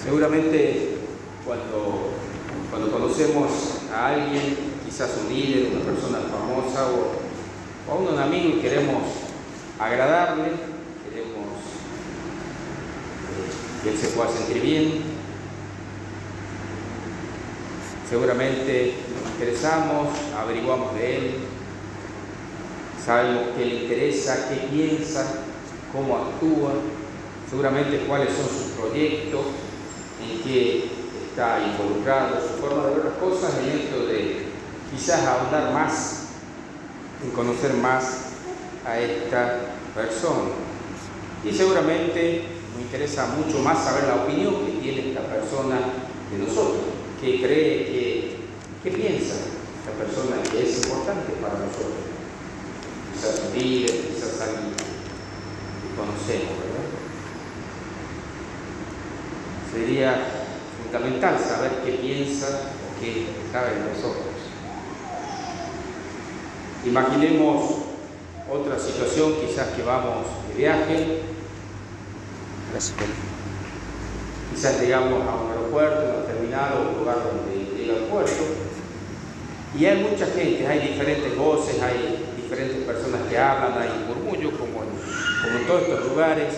Seguramente cuando conocemos a alguien, quizás un líder, una persona famosa o a un amigo y queremos agradarle, queremos que él se pueda sentir bien, seguramente nos interesamos, averiguamos de él, sabemos qué le interesa, qué piensa, cómo actúa, seguramente cuáles son sus proyectos, en qué está involucrado, su forma de ver las cosas, en esto de quizás ahondar más, en conocer más a esta persona. Y seguramente nos interesa mucho más saber la opinión que tiene esta persona de nosotros, qué cree, qué piensa esta persona que es importante para nosotros. Quizás un líder, quizás alguien que conocemos, ¿verdad? Sería fundamental saber qué piensa o qué sabe de nosotros. Imaginemos otra situación, quizás que vamos de viaje, quizás llegamos a un aeropuerto, a un terminal o un lugar donde llega el puerto, y hay mucha gente, hay diferentes voces, hay diferentes personas que hablan, hay murmullo como en todos estos lugares.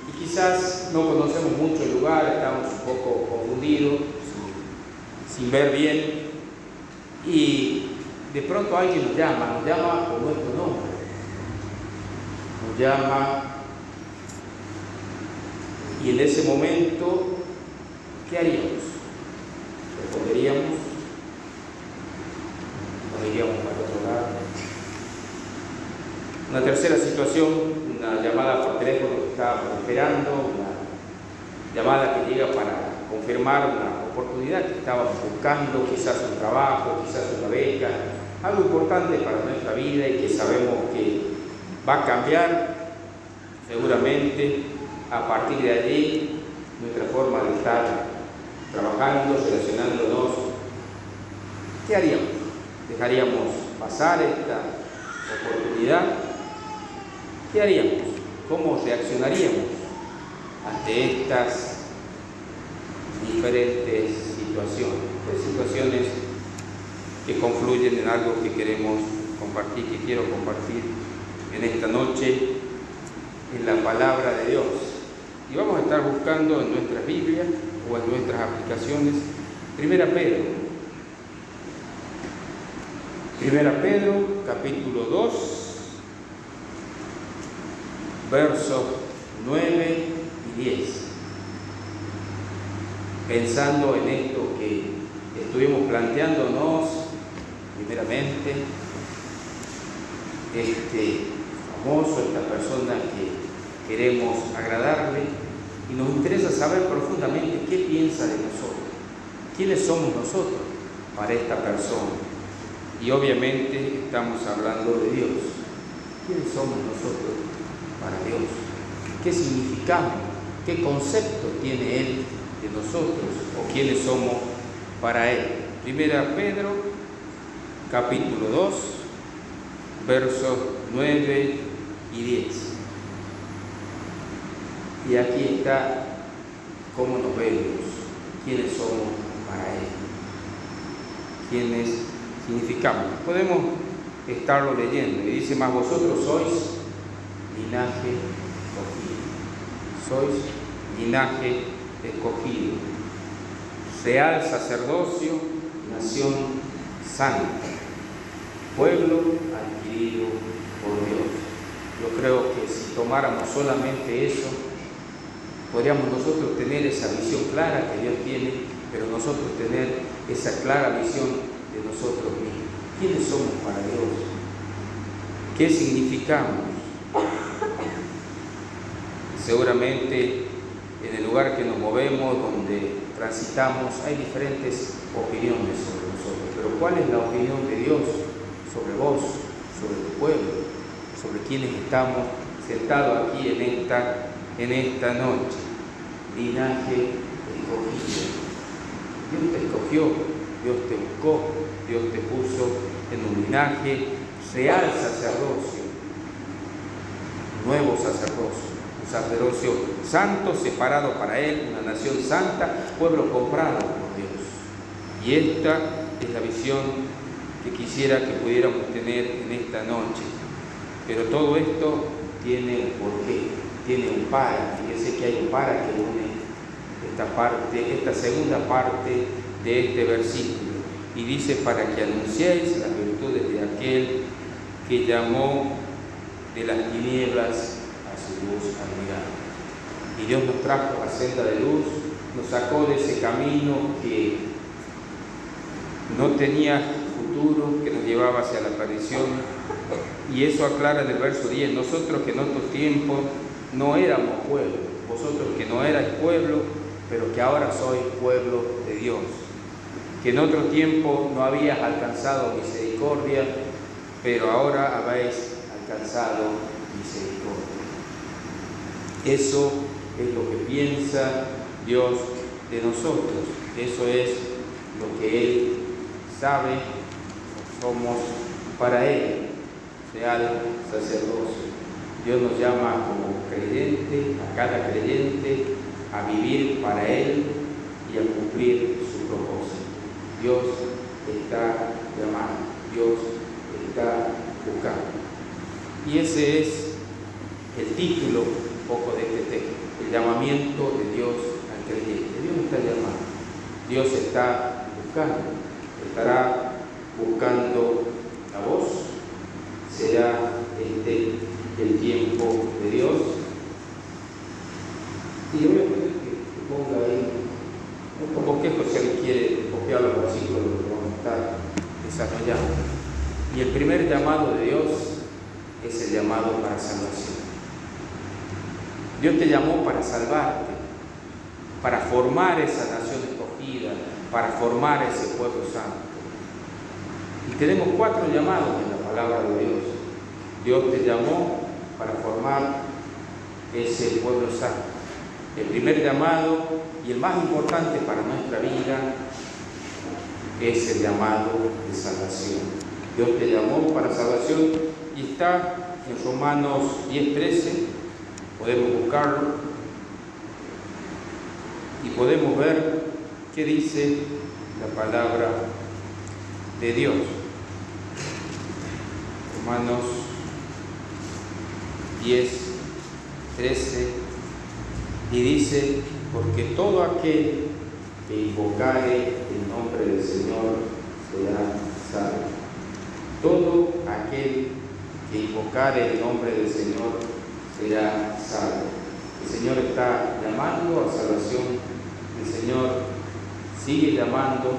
Y quizás no conocemos mucho el lugar, estamos un poco confundidos, sin ver bien, y de pronto alguien nos llama por nuestro nombre, nos llama, y en ese momento, ¿qué haríamos? ¿Responderíamos? ¿Nos iríamos para otro lado? Una tercera situación, una llamada por teléfono que estábamos esperando, una llamada que llega para confirmar una oportunidad que estábamos buscando, quizás un trabajo, quizás una beca, algo importante para nuestra vida y que sabemos que va a cambiar seguramente a partir de allí nuestra forma de estar trabajando, relacionándonos. ¿Qué haríamos? ¿Dejaríamos pasar esta oportunidad? ¿Qué haríamos? ¿Cómo reaccionaríamos ante estas diferentes situaciones que confluyen en algo que queremos compartir, que quiero compartir en esta noche, en la palabra de Dios? Y vamos a estar buscando en nuestras Biblias o en nuestras aplicaciones 1 Pedro, capítulo 2, versos 9 y 10. Pensando en esto que estuvimos planteándonos primeramente, este famoso, esta persona que queremos agradarle, y nos interesa saber profundamente qué piensa de nosotros, quiénes somos nosotros para esta persona. Y obviamente estamos hablando de Dios. ¿Quiénes somos nosotros para Dios? ¿Qué significamos? ¿Qué concepto tiene Él de nosotros? ¿O quiénes somos para Él? 1 Pedro, capítulo 2, versos 9 y 10. Y aquí está cómo nos ve Dios, quiénes somos para Él, quiénes significamos. Podemos estarlo leyendo y dice: más vosotros sois linaje escogido, sois linaje escogido, real sacerdocio, nación santa, pueblo adquirido por Dios. Yo creo que si tomáramos solamente eso, podríamos nosotros tener esa visión clara que Dios tiene, pero nosotros tener esa clara visión de nosotros mismos. ¿Quiénes somos para Dios? ¿Qué significamos? Seguramente en el lugar que nos movemos, donde transitamos, hay diferentes opiniones sobre nosotros. Pero ¿cuál es la opinión de Dios sobre vos, sobre tu pueblo, sobre quienes estamos sentados aquí en esta noche? Linaje escogido. Dios te escogió, Dios te buscó, Dios te puso en un linaje, real sacerdocio, nuevo sacerdocio, un sacerdocio santo, separado para Él, una nación santa, pueblo comprado por Dios. Y esta es la visión que quisiera que pudiéramos tener en esta noche. Pero todo esto tiene un porqué, tiene un para. Fíjese que hay un para que une esta segunda parte de este versículo. Y dice, para que anunciéis las virtudes de aquel que llamó de las tinieblas a su luz admirable. Y Dios nos trajo a senda de luz, nos sacó de ese camino que no tenía futuro, que nos llevaba hacia la perdición. Y eso aclara en el verso 10, nosotros que en otros tiempos no éramos pueblo, vosotros que no erais pueblo, pero que ahora sois pueblo de Dios, que en otro tiempo no habías alcanzado misericordia, pero ahora habéis alcanzado misericordia. Eso es lo que piensa Dios de nosotros, eso es lo que Él sabe, somos para Él, real sacerdocio. Dios nos llama como creyente, a cada creyente, a vivir para Él y a cumplir su propósito. Dios está llamando, Dios está buscando. Y ese es el título un poco de este texto, el llamamiento de Dios al creyente. Dios está llamando, Dios está buscando, estará buscando la voz. Será el tiempo de Dios. Y yo voy a pedir que ponga ahí un bosquejo si alguien quiere copiar los versículos que vamos a estar desarrollando. Y el primer llamado de Dios es el llamado para salvación. Dios te llamó para salvarte, para formar esa nación escogida, para formar ese pueblo santo. Y tenemos 4 llamados en la palabra de Dios. Dios te llamó para formar ese pueblo santo. El primer llamado y el más importante para nuestra vida es el llamado de salvación. Dios te llamó para salvación y está en Romanos 10:13. Podemos buscarlo y podemos ver qué dice la palabra de Dios. Romanos 10:13, y dice, porque todo aquel que invocare el nombre del Señor será salvo. Todo aquel que invocare el nombre del Señor será salvo. El Señor está llamando a salvación, el Señor sigue llamando,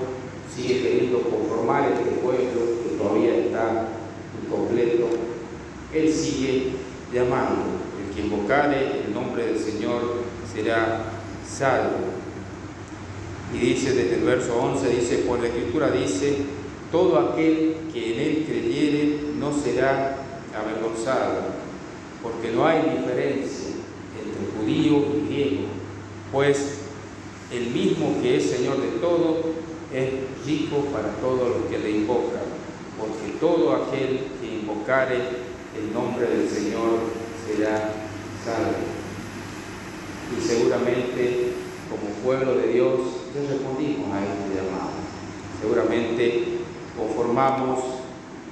sigue queriendo conformar este pueblo que todavía está incompleto. Él sigue llamando. El que invocare el nombre del Señor será salvo. Y dice desde el verso 11, dice, pues la Escritura dice, todo aquel que en Él creyere no será avergonzado, porque no hay diferencia entre judío y griego, pues el mismo que es Señor de todo es rico para todos los que le invocan, porque todo aquel que invocare el nombre del Señor será salvo. Y seguramente, como pueblo de Dios, ya respondimos a este llamado. Seguramente conformamos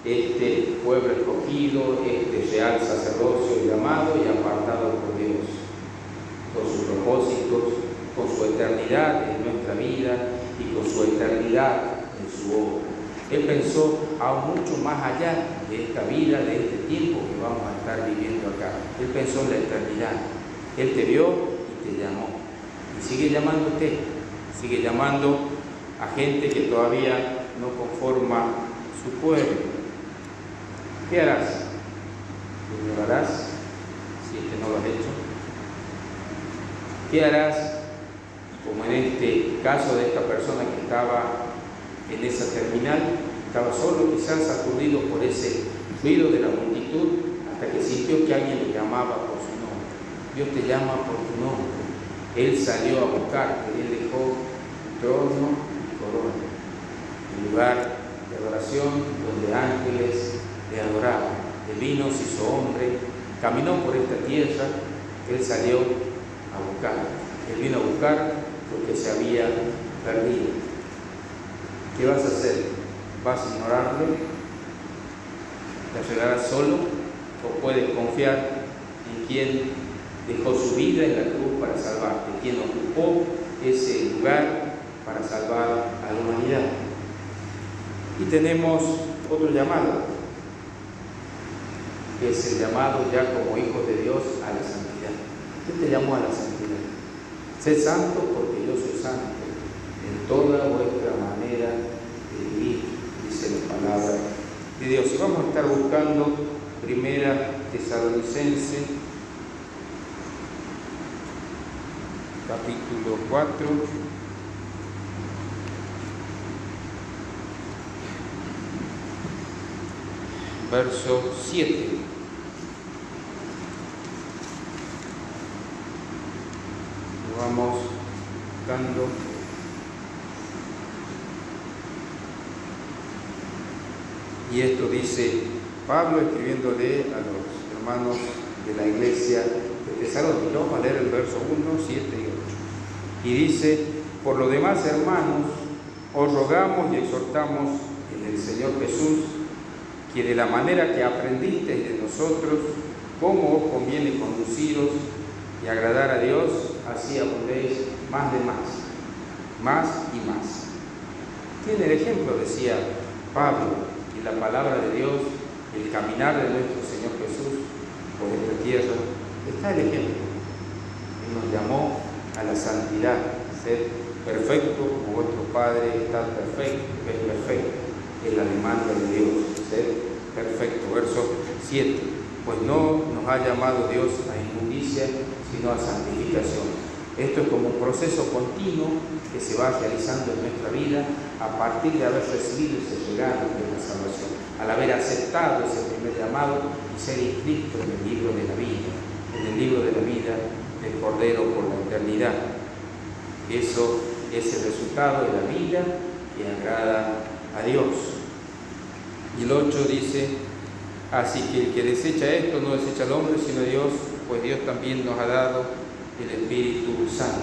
este pueblo escogido, este real sacerdocio llamado y apartado por Dios, con sus propósitos, con su eternidad en nuestra vida y con su eternidad en su obra. Él pensó aún mucho más allá de esta vida, de este tiempo que vamos a estar viviendo acá. Él pensó en la eternidad. Él te vio y te llamó. Y sigue llamándote, sigue llamando a gente que todavía no conforma su pueblo. ¿Qué harás? ¿Lo ignorarás si es que no lo has hecho? ¿Qué harás? Como en este caso de esta persona que estaba en esa terminal, estaba solo, quizás aturdido por ese ruido de la multitud, hasta que sintió que alguien le llamaba por su nombre. Dios te llama por tu nombre. Él salió a buscarte, Él dejó trono y corona, el lugar de adoración donde ángeles le adoraban. Él vino, se hizo hombre, caminó por esta tierra, Él salió a buscar. Él vino a buscar lo que se había perdido. ¿Qué vas a hacer? ¿Vas a ignorarlo? ¿Te llegarás solo? ¿O puedes confiar en quien dejó su vida en la cruz para salvarte? Quien ocupó ese lugar para salvar a la humanidad. Y tenemos otro llamado, que es el llamado ya como hijos de Dios a la santidad. ¿Quién te llamó a la santidad? Sed santos porque yo soy santo en toda vuestra manera de vivir, dice la palabra de Dios. Y vamos a estar buscando Primera Tesalonicenses, capítulo 4. Verso 7. Lo vamos dando. Y esto dice Pablo escribiéndole a los hermanos de la iglesia de Tesalónica. Vamos a leer el verso 1, 7 y 8. Y dice: por lo demás, hermanos, os rogamos y exhortamos en el Señor Jesús, que de la manera que aprendisteis de nosotros, cómo os conviene conduciros y agradar a Dios, así abundéis más de más y más. Tiene el ejemplo, decía Pablo, y la palabra de Dios, el caminar de nuestro Señor Jesús por esta tierra, está el ejemplo. Él nos llamó a la santidad, ser perfecto como vuestro Padre está perfecto, es perfecto. Es la demanda de Dios, ser perfecto. Verso 7. Pues no nos ha llamado Dios a inmundicia, sino a santificación. Esto es como un proceso continuo que se va realizando en nuestra vida a partir de haber recibido ese regalo de la salvación, al haber aceptado ese primer llamado y ser inscrito en el libro de la vida, en el libro de la vida del Cordero por la eternidad. Eso es el resultado de la vida que agrada a Dios. Y el 8 dice: así que el que desecha esto no desecha al hombre sino a Dios, pues Dios también nos ha dado el Espíritu Santo.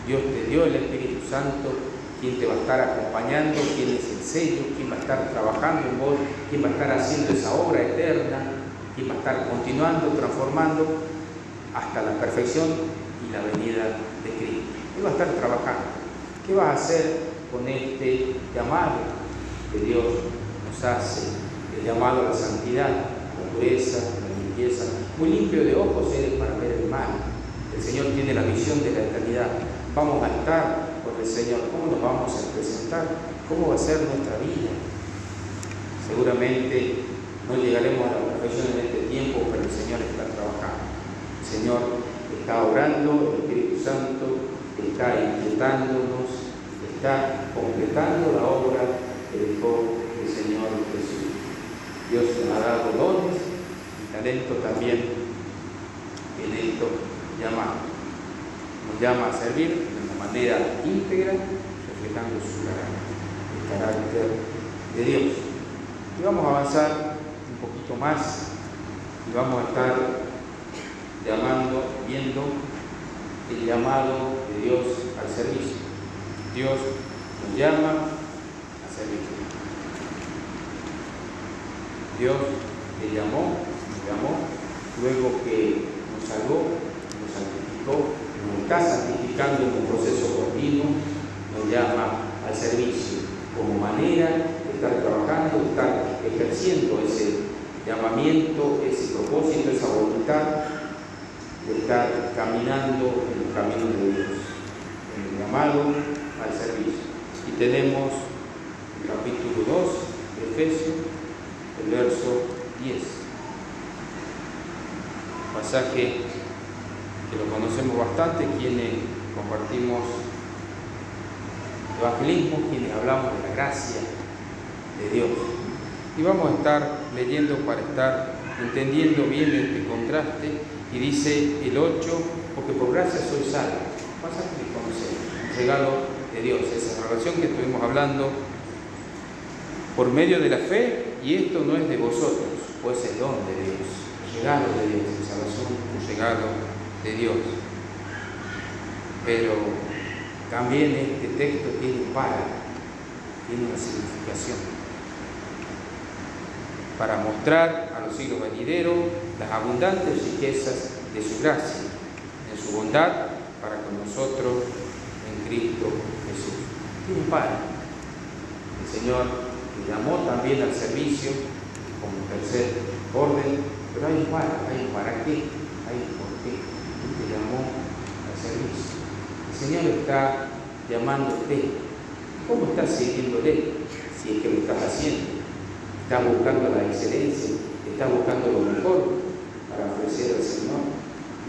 Dios te dio el Espíritu Santo, quien te va a estar acompañando, quien es el sello, quien va a estar trabajando en vos, quien va a estar haciendo esa obra eterna, quien va a estar continuando, transformando hasta la perfección y la venida de Cristo. Él va a estar trabajando. ¿Qué vas a hacer con este llamado que Dios nos hace? El llamado a la santidad, la pureza, la limpieza. Muy limpio de ojos eres para ver el mal. El Señor tiene la visión de la eternidad. Vamos a estar con el Señor. ¿Cómo nos vamos a presentar? ¿Cómo va a ser nuestra vida? Seguramente no llegaremos a la perfección en este tiempo, pero el Señor está trabajando. El Señor está obrando, el Espíritu Santo está inquietándonos, está completando la obra que dejó el Señor Jesús. Dios nos ha dado dones y talento también en esto llamado. Nos llama a servir de una manera íntegra, reflejando su carácter de Dios. Y vamos a avanzar un poquito más y vamos a estar viendo el llamado de Dios al servicio. Dios nos llama a servir. Dios le llamó, luego que nos salvó, nos santificó, nos está santificando en un proceso continuo, nos llama al servicio como manera de estar trabajando, de estar ejerciendo ese llamamiento, ese propósito, esa voluntad de estar caminando en el camino de Dios, en el llamado al servicio. Y tenemos el capítulo 2 de Efesios, el verso 10. Pasaje que lo conocemos bastante, quienes compartimos evangelismo, quienes hablamos de la gracia de Dios. Y vamos a estar leyendo para estar entendiendo bien este contraste. Y dice el 8, porque por gracia soy salvo. Pasaje que conocemos, un regalo de Dios, esa relación que estuvimos hablando, por medio de la fe, y esto no es de vosotros, pues es don de Dios, un regalo de Dios, la salvación, un regalo de Dios. Pero también este texto tiene una significación para mostrar a los siglos venideros las abundantes riquezas de su gracia, de su bondad para con nosotros en Cristo Jesús. Tiene un para. El Señor le llamó también al servicio como tercer orden, pero hay un para qué, hay un por qué. Él te llamó al servicio. El Señor está llamándote. ¿Cómo estás siguiéndole? Si es que lo estás haciendo. Estás buscando la excelencia, estás buscando lo mejor para ofrecer al Señor.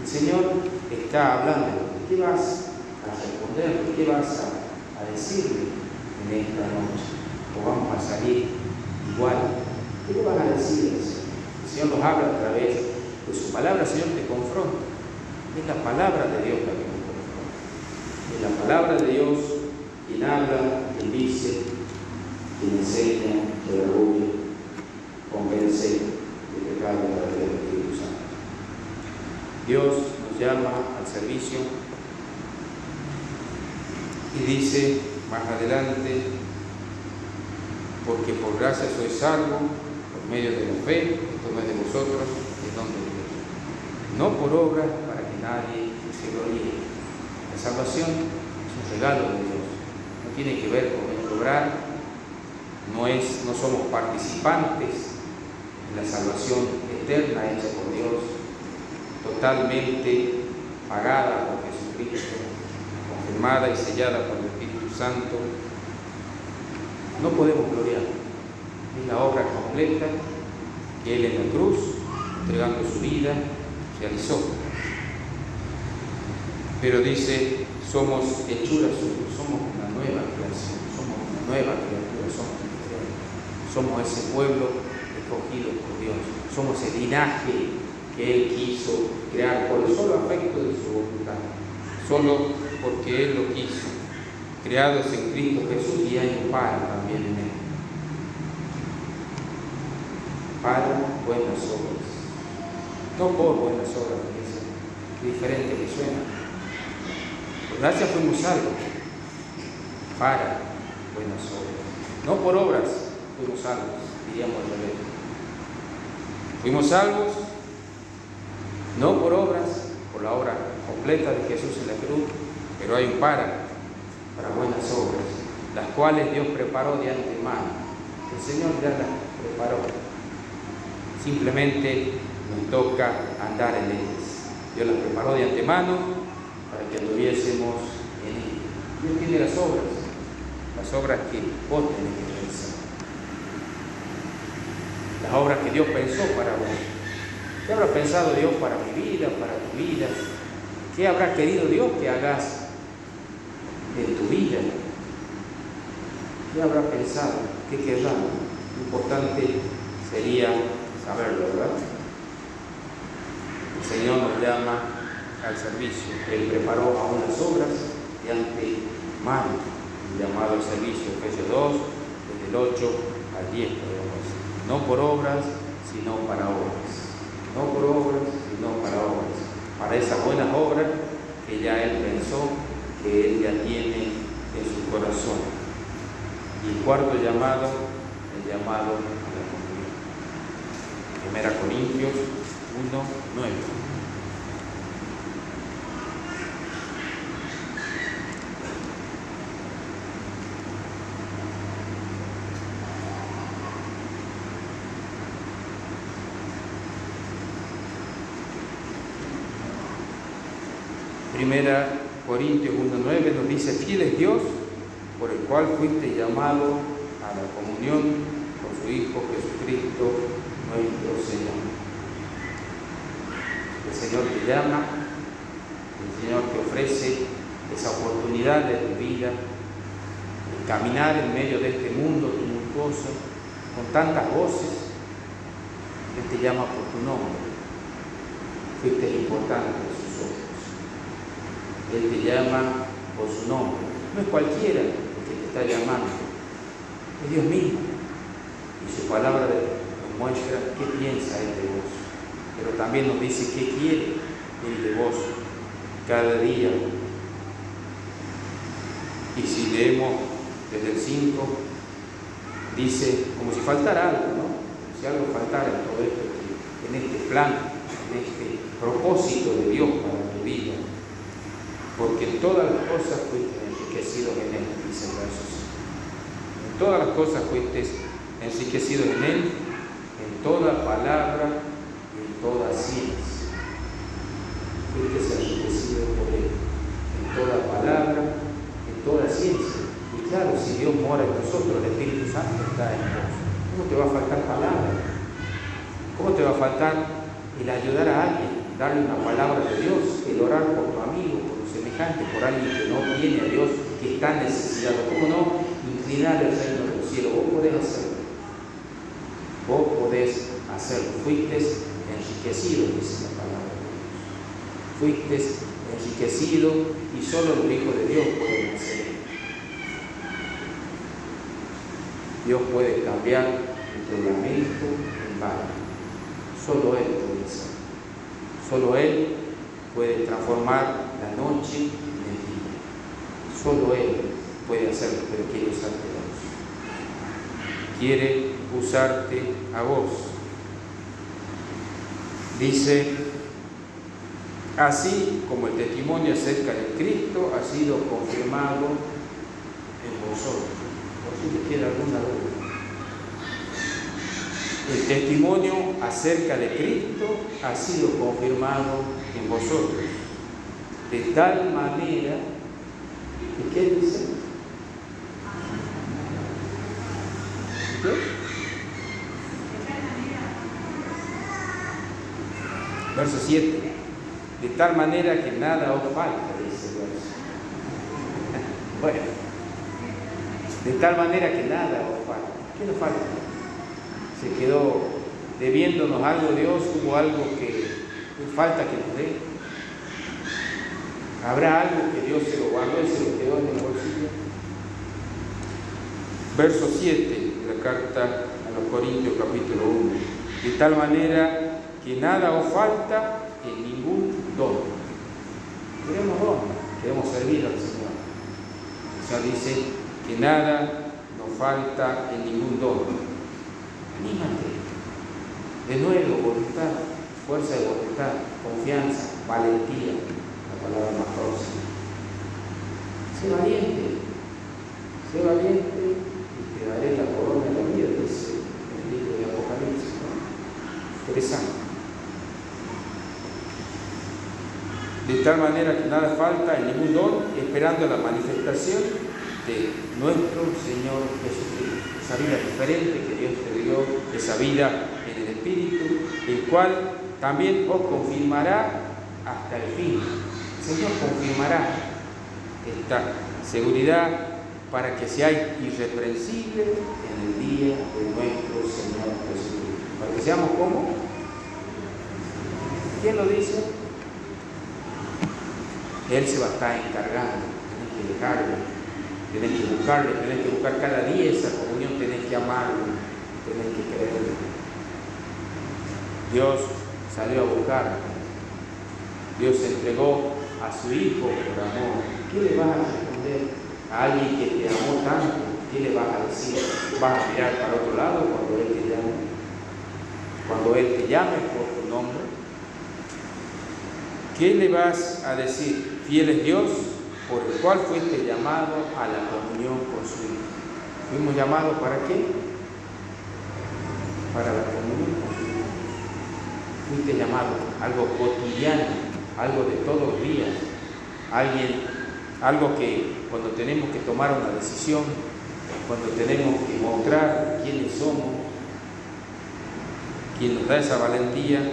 El Señor está hablando. ¿Qué vas a responder? ¿Qué vas a decirle en esta noche? ¿O vamos a salir igual? ¿Qué le vas a decir al Señor? El Señor nos habla a través de su palabra. El Señor te confronta. Es la palabra de Dios la que nos confronta. Es la palabra de Dios quien habla, quien dice, quien enseña, quien reúne, convence de pecado a través del Espíritu Santo. Dios nos llama al servicio y dice más adelante: porque por gracia sois salvos por medio de la fe. Esto no es de vosotros, es don de Dios, no por obras, para que nadie se gloríe. La salvación es un regalo de Dios, no tiene que ver con el lograr, no somos participantes en la salvación eterna hecha por Dios, totalmente pagada por Jesucristo, confirmada y sellada por el Espíritu Santo. No podemos gloriar. Es la obra completa que Él en la cruz, entregando su vida, realizó. Pero dice, somos hechuras suyas, somos una nueva creación, somos una nueva criatura, somos diferentes. Somos ese pueblo escogido por Dios, somos el linaje que Él quiso crear por el solo afecto de su voluntad, solo porque Él lo quiso, creados en Cristo Jesús, y hay un para también en Él. Para buenas obras, no por buenas obras, es diferente que suena. Por gracia fuimos salvos, para buenas obras, no por obras fuimos salvos, diríamos al revés. Fuimos salvos no por obras, por la obra completa de Jesús en la cruz, pero hay un para buenas obras, las cuales Dios preparó de antemano. El Señor ya las preparó. Simplemente nos toca andar en ellas. Dios las preparó de antemano para que anduviésemos en ellas. Dios tiene las obras que vos tenés que realizar. Las obras que Dios pensó para vos. ¿Qué habrá pensado Dios para mi vida, para tu vida? ¿Qué habrá querido Dios que hagas en tu vida? ¿Qué habrá pensado? ¿Qué querrá? Lo importante sería saberlo, ¿verdad? El Señor nos llama al servicio. Él preparó aún las obras de antemano, llamado al servicio, Efesios 2, desde el 8 al 10, podemos decir. No por obras, sino para obras. No por obras, sino para obras. Para esas buenas obras que ya Él pensó, que Él ya tiene en su corazón. Y el cuarto llamado, el llamado a la comunión. 1 Corintios 1, 9. Primera Corintios 1:9 nos dice: fiel es Dios, por el cual fuiste llamado a la comunión con su Hijo Jesucristo, nuestro Señor. El Señor te llama, el Señor te ofrece esa oportunidad de tu vida, de caminar en medio de este mundo tumultuoso, con tantas voces. Él te llama por tu nombre. Fuiste importante en sus ojos. Él te llama por su nombre. No es cualquiera el que te está llamando, es Dios mismo. Y su palabra nos muestra qué piensa Él de vos, pero también nos dice qué quiere Él de vos. cada día. Y si leemos desde el 5, dice como si faltara algo, ¿no? Si algo faltara en todo esto, en este plan, en este propósito de Dios para tu vida. Porque en todas las cosas fuiste enriquecido en Él, dice el verso 5. En todas las cosas fuiste enriquecido en Él, en toda palabra y en toda ciencia. Fuiste enriquecido por Él, en toda palabra, en toda ciencia. Y claro, si Dios mora en nosotros, el Espíritu Santo está en vos. ¿Cómo te va a faltar palabra? ¿Cómo te va a faltar el ayudar a alguien, darle una palabra de Dios, el orar por tu amigo, por tu semejante, por alguien que no tiene a Dios, que está necesitado? ¿Cómo no inclinar el reino de los cielos? Vos podés hacerlo. Vos podés hacerlo. Fuiste enriquecido, dice la palabra de Dios. Fuiste enriquecido y solo los hijos de Dios pueden hacerlo. Dios puede cambiar tu lamento en baile. Solo Él puede hacerlo. Solo Él puede transformar la noche en día. Solo Él puede hacerlo, pero quiere usarte a vos. Quiere usarte a vos. Dice, así como el testimonio acerca de Cristo ha sido confirmado en vosotros. ¿Por si te queda alguna duda? El testimonio acerca de Cristo ha sido confirmado en vosotros. De tal manera, ¿y qué dice? ¿Qué? Verso 7. De tal manera que nada os falta, dice el verso. Bueno, de tal manera que nada os falta. ¿Qué nos falta? Se quedó debiéndonos algo Dios, hubo algo que falta que nos dé. ¿Habrá algo que Dios se lo guardó y se lo quedó en el bolsillo? Verso 7 de la carta a los Corintios capítulo 1. De tal manera que nada os falta en ningún don. Queremos don, queremos servir al Señor. El Señor dice que nada nos falta en ningún don. Anímate, de nuevo, voluntad, fuerza de voluntad, confianza, valentía, la palabra más próxima. Sé valiente y te daré la corona de la vida, dice el libro de Apocalipsis, ¿no? Interesante. De tal manera que nada falta en ningún don, esperando la manifestación de nuestro Señor Jesucristo. Esa vida diferente que Dios te dio, esa vida en el Espíritu, el cual también os confirmará hasta el fin. El Señor confirmará esta seguridad para que seáis irreprensibles en el día de nuestro Señor Jesucristo. Para que seamos como. ¿Quién lo dice? Él se va a estar encargando. Tienes que dejarlo, tienes que buscarle, tienes que buscar cada día esa comunión, tienes que amarlo, tienes que creerlo. Dios salió a buscar. Dios entregó a su Hijo por amor. ¿Qué le vas a responder a alguien que te amó tanto? ¿Qué le vas a decir? ¿Vas a mirar para otro lado cuando Él te llame? Cuando Él te llame por tu nombre, ¿qué le vas a decir? Fiel es Dios, por el cual fuiste llamado a la comunión con su Hijo. ¿Fuimos llamados para qué? Para la comunión con su Hijo. Fuiste llamado, algo cotidiano, algo de todos los días, algo que cuando tenemos que tomar una decisión, cuando tenemos que mostrar quiénes somos, quien nos da esa valentía,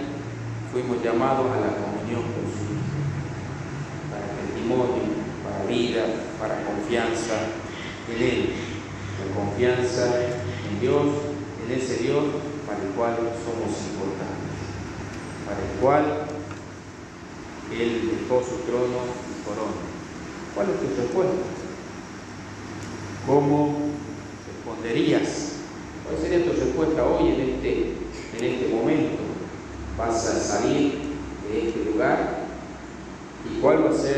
fuimos llamados a la comunión con su Hijo, para testimonio, para vida, para confianza en Él, la confianza en Dios, en ese Dios para el cual somos importantes, para el cual Él dejó su trono y corona. ¿Cuál es tu respuesta? ¿Cómo responderías? ¿Cuál sería tu respuesta hoy en este momento? ¿Vas a salir de este lugar? ¿Y cuál va a ser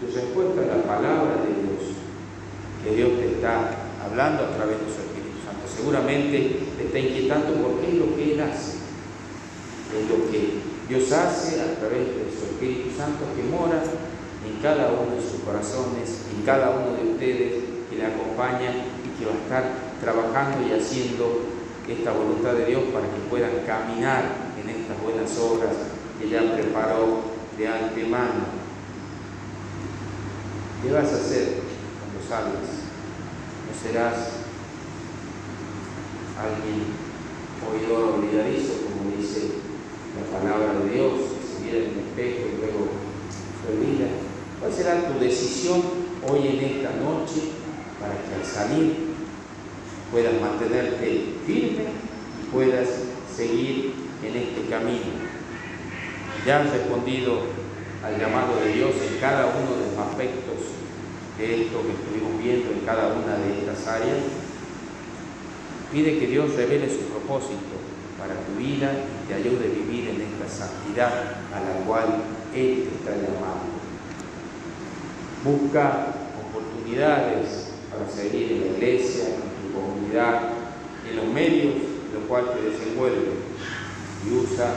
tu respuesta a la palabra de Dios, que Dios te está hablando a través de su Espíritu Santo. Seguramente te está inquietando porque es lo que Él hace, es lo que Dios hace a través de su Espíritu Santo que mora en cada uno de sus corazones, en cada uno de ustedes que le acompaña y que va a estar trabajando y haciendo esta voluntad de Dios para que puedan caminar en estas buenas obras que ya preparó de antemano. ¿Qué vas a hacer cuando salgas? ¿No serás alguien oidor olvidadizo, como dice la palabra de Dios, que se mira en el espejo y luego se olvida? ¿Cuál será tu decisión hoy en esta noche para que al salir puedas mantenerte firme y puedas seguir en este camino? Ya has respondido al llamado de Dios en cada uno de los aspectos de esto que estuvimos viendo en cada una de estas áreas. Pide que Dios revele su propósito para tu vida y te ayude a vivir en esta santidad a la cual Él te está llamando. Busca oportunidades para seguir en la iglesia, en tu comunidad, en los medios en los cuales te desenvuelves, y usa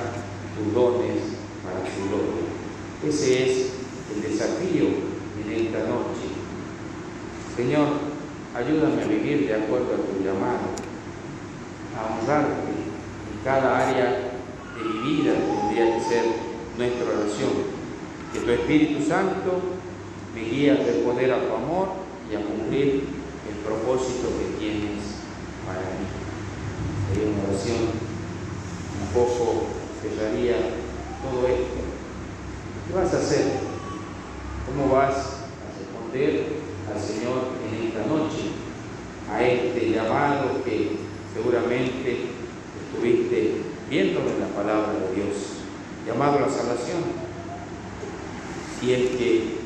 tus dones para su gloria. Ese es el desafío en esta noche. Señor, ayúdame a vivir de acuerdo a tu llamado, a honrarte en cada área de mi vida. Tendría que ser nuestra oración. Que tu Espíritu Santo me guíe a responder a tu amor y a cumplir el propósito que tienes para mí. Sería una oración, un poco cerraría todo esto. ¿Qué vas a hacer? ¿Cómo vas a responder al Señor en esta noche? A este llamado que seguramente estuviste viendo en la palabra de Dios. Llamado a la salvación. Si es que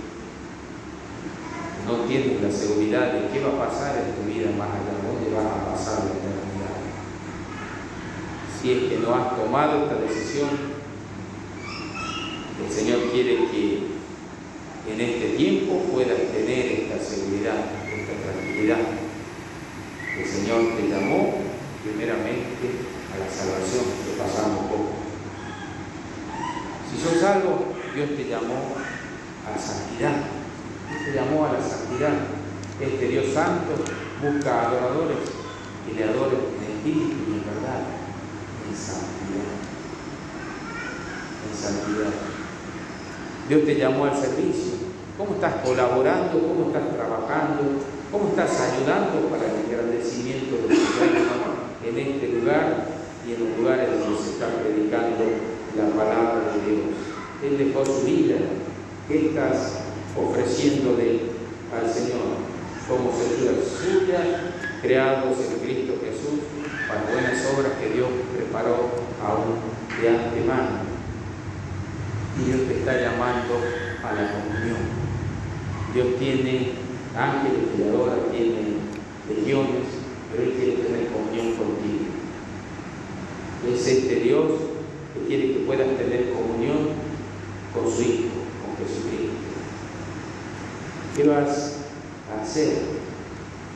no tienes la seguridad de qué va a pasar en tu vida más allá, dónde vas a pasar la eternidad. Si es que no has tomado esta decisión, el Señor quiere que en este tiempo puedas tener esta seguridad, esta tranquilidad. El Señor te llamó primeramente a la salvación, que pasamos poco. Si sos salvo, Dios te llamó a la santidad. Dios te llamó a la santidad. Este Dios santo busca adoradores y le adoren en espíritu y en verdad, en santidad. En santidad. Dios te llamó al servicio. ¿Cómo estás colaborando? ¿Cómo estás trabajando? ¿Cómo estás ayudando para el engrandecimiento de tu reino en este lugar y en los lugares donde se está predicando la palabra de Dios? Él dejó su vida. ¿Qué estás ofreciéndole al Señor? Somos hechura suya, creados en Cristo Jesús para buenas obras que Dios preparó aún de antemano. Y Dios te está llamando a la comunión. Dios tiene ángeles que le adoran, tiene legiones, pero Él quiere tener comunión contigo. Es este Dios que quiere que puedas tener comunión con su Hijo, con Jesucristo. ¿Qué vas a hacer?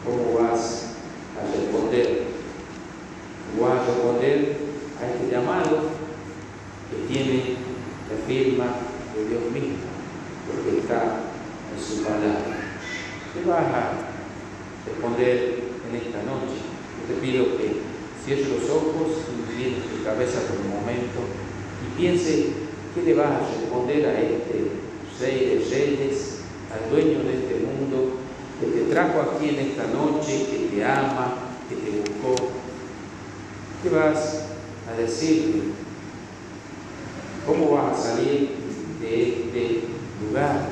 ¿Cómo vas a responder? ¿Cómo vas a responder a este llamado que tiene la firma de Dios mismo? Porque está en su palabra. ¿Qué vas a responder en esta noche? Yo te pido que cierres los ojos, inclines tu cabeza por un momento y piense qué le vas a responder a este Rey de Reyes, al dueño de este mundo, que te trajo aquí en esta noche, que te ama, que te buscó. ¿Qué vas a decirle? ¿Cómo vas a salir de este lugar?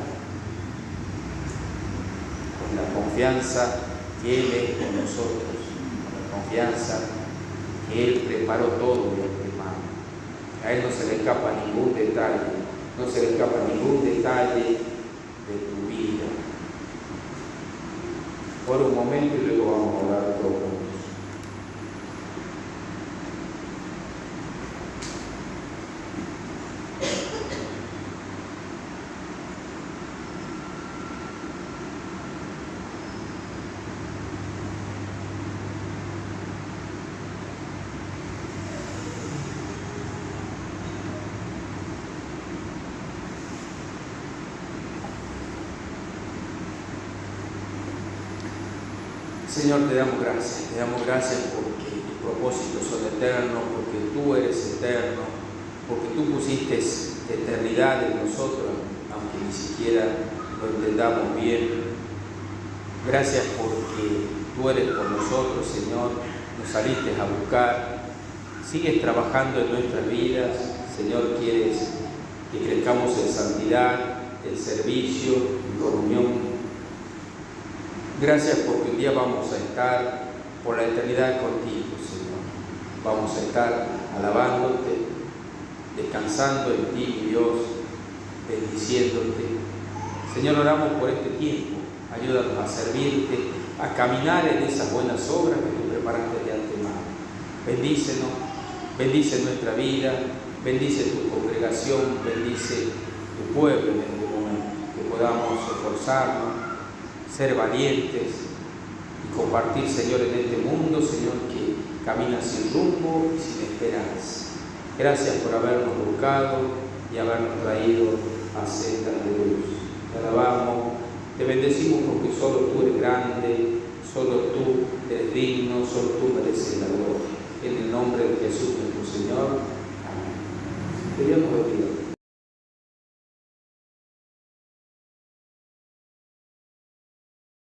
Con la confianza que Él es con nosotros, con la confianza que Él preparó todo de antemano. A Él no se le escapa ningún detalle, no se le escapa ningún detalle de tu vida. Por un momento y luego vamos a hablar todos juntos. Señor, te damos gracias porque tus propósitos son eternos, porque tú eres eterno, porque tú pusiste eternidad en nosotros, aunque ni siquiera lo entendamos bien. Gracias porque tú eres por nosotros, Señor, nos saliste a buscar, sigues trabajando en nuestras vidas, Señor, quieres que crezcamos en santidad, en servicio, en comunión. Gracias porque un día vamos a estar por la eternidad contigo, Señor. Vamos a estar alabándote, descansando en ti, mi Dios, bendiciéndote. Señor, oramos por este tiempo. Ayúdanos a servirte, a caminar en esas buenas obras que tú preparaste de antemano. Bendícenos, bendice nuestra vida, bendice tu congregación, bendice tu pueblo en este momento. Que podamos esforzarnos, ser valientes y compartir, Señor, en este mundo, Señor, que camina sin rumbo y sin esperanza. Gracias por habernos buscado y habernos traído a sendas de luz. Te alabamos, te bendecimos porque solo tú eres grande, solo tú eres digno, solo tú mereces la gloria. En el nombre de Jesús nuestro Señor. Amén. Que Dios nos bendiga.